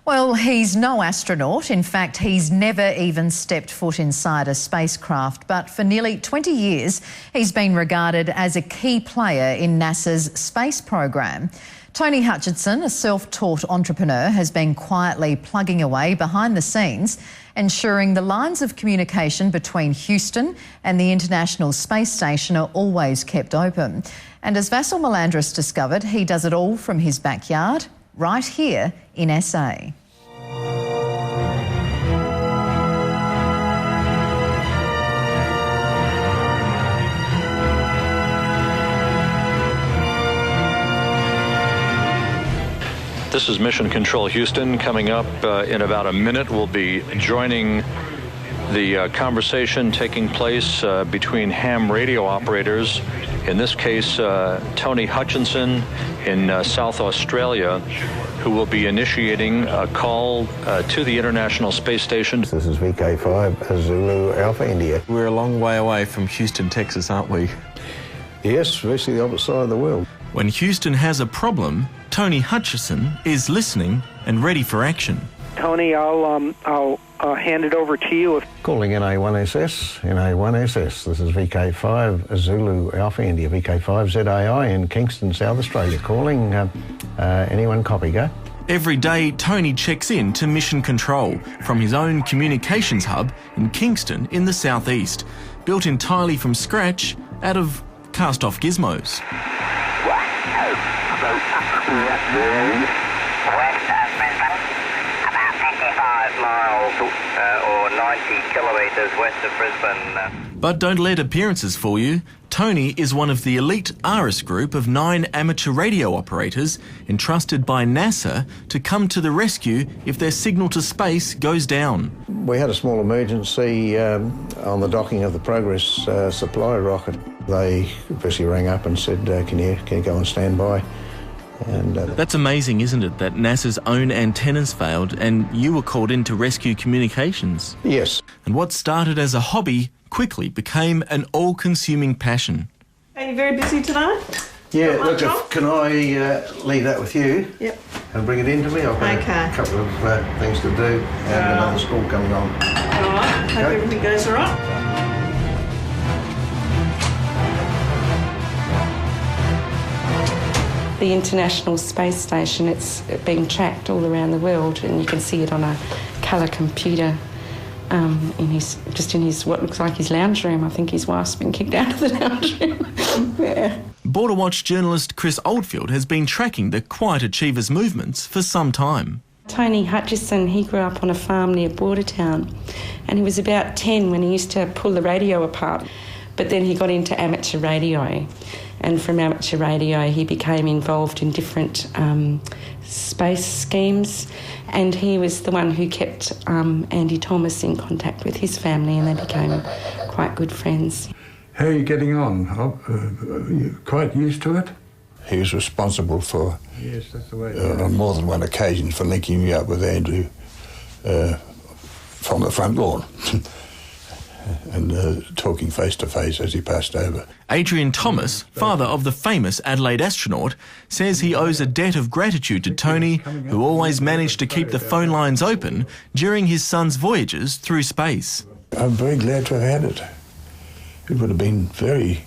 Well, he's no astronaut. In fact, he's never even stepped foot inside a spacecraft. But for nearly 20 years, he's been regarded as a key player in NASA's space program. Tony Hutchison, a self-taught entrepreneur, has been quietly plugging away behind the scenes, ensuring the lines of communication between Houston and the International Space Station are always kept open. And as Vassal Melandris discovered, he does it all from his backyard, right here in SA. This is Mission Control Houston. Coming up in about a minute, we'll be joining the conversation taking place between ham radio operators, in this case Tony Hutchison in South Australia, who will be initiating a call to the International Space Station. This is VK5ZAI Alpha India. We're a long way away from Houston, Texas, aren't we? Yes, virtually the opposite side of the world. When Houston has a problem, Tony Hutchison is listening and ready for action. Tony, I'll hand it over to you. Calling NA1SS. This is VK5 Alpha India, VK5ZAI in Kingston, South Australia. Calling. Anyone copy, go? Every day, Tony checks in to Mission Control from his own communications hub in Kingston in the southeast, built entirely from scratch out of cast-off gizmos. West of Brisbane, about 55 miles or 90 kilometres west of Brisbane. But don't let appearances fool you. Tony is one of the elite ARISS group of 9 amateur radio operators entrusted by NASA to come to the rescue if their signal to space goes down. We had a small emergency on the docking of the Progress supply rocket. They basically rang up and said, can you go on standby? And that's amazing, isn't it, that NASA's own antennas failed and you were called in to rescue communications? Yes. And what started as a hobby quickly became an all-consuming passion. Are you very busy tonight? Yeah, look, can I leave that with you? Yep. And bring it in to me? I've got a couple of things to do and another school coming on. All right, hope everything goes all right. The International Space Station, it's being tracked all around the world, and you can see it on a colour computer in his what looks like his lounge room. I think his wife's been kicked out of the lounge room. Yeah. Border Watch journalist Chris Oldfield has been tracking the Quiet Achievers movements for some time. Tony Hutchison, he grew up on a farm near Bordertown, and he was about 10 when he used to pull the radio apart, but then he got into amateur radio. And from amateur radio, he became involved in different space schemes, and he was the one who kept Andy Thomas in contact with his family, and they became quite good friends. How are you getting on? Are you quite used to it? He was responsible for, yes, that's the way on more than one occasion, for linking me up with Andrew from the front lawn. And talking face-to-face as he passed over. Adrian Thomas, father of the famous Adelaide astronaut, says he owes a debt of gratitude to Tony, who always managed to keep the phone lines open during his son's voyages through space. I'm very glad to have had it. It would have been very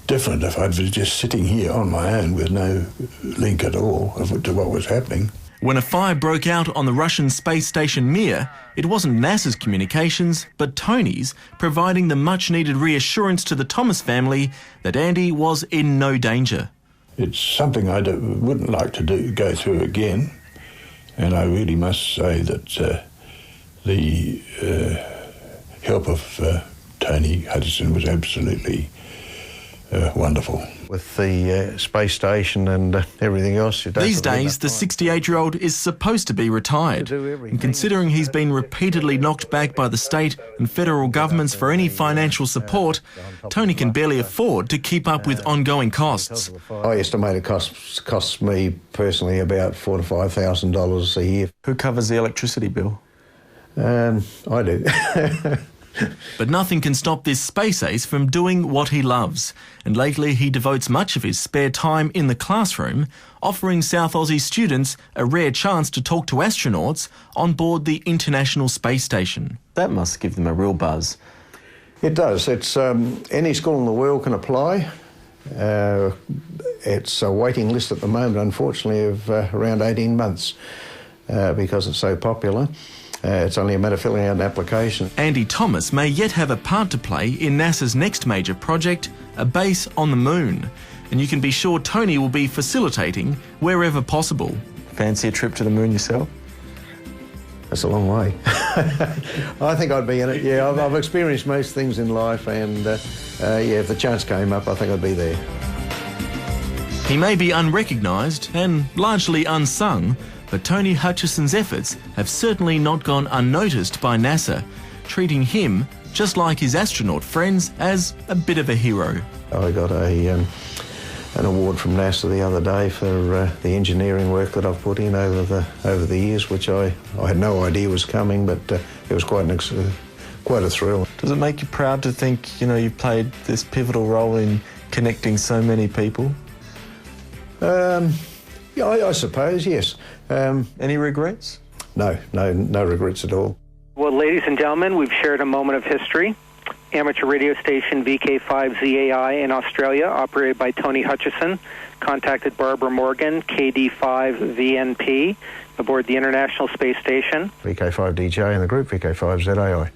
different if I'd been just sitting here on my own with no link at all to what was happening. When a fire broke out on the Russian space station Mir, it wasn't NASA's communications, but Tony's, providing the much-needed reassurance to the Thomas family that Andy was in no danger. It's something I wouldn't like to go through again, and I really must say that the help of Tony Hutchison was absolutely wonderful. With the space station and everything else. These days, the 68-year-old is supposed to be retired. And considering he's been repeatedly knocked back by the state and federal governments for any financial support, Tony can barely afford to keep up with ongoing costs. I estimate it costs me personally about $4,000 to $5,000 a year. Who covers the electricity bill? I do. But nothing can stop this space ace from doing what he loves. And lately he devotes much of his spare time in the classroom, offering South Aussie students a rare chance to talk to astronauts on board the International Space Station. That must give them a real buzz. It does. It's any school in the world can apply. It's a waiting list at the moment, unfortunately, of around 18 months because it's so popular. It's only a matter of filling out an application. Andy Thomas may yet have a part to play in NASA's next major project, a base on the moon. And you can be sure Tony will be facilitating wherever possible. Fancy a trip to the moon yourself? That's a long way. I think I'd be in it, yeah. I've experienced most things in life and, yeah, if the chance came up, I think I'd be there. He may be unrecognised and largely unsung, but Tony Hutchison's efforts have certainly not gone unnoticed by NASA, treating him, just like his astronaut friends, as a bit of a hero. I got an award from NASA the other day for the engineering work that I've put in over the years, which I had no idea was coming, but it was quite a thrill. Does it make you proud to think, you've played this pivotal role in connecting so many people? Yeah, I suppose, yes. Any regrets? No regrets at all. Well, ladies and gentlemen, we've shared a moment of history. Amateur radio station VK5ZAI in Australia, operated by Tony Hutchison, contacted Barbara Morgan, KD5VNP, aboard the International Space Station. VK5DJ in the group, VK5ZAI.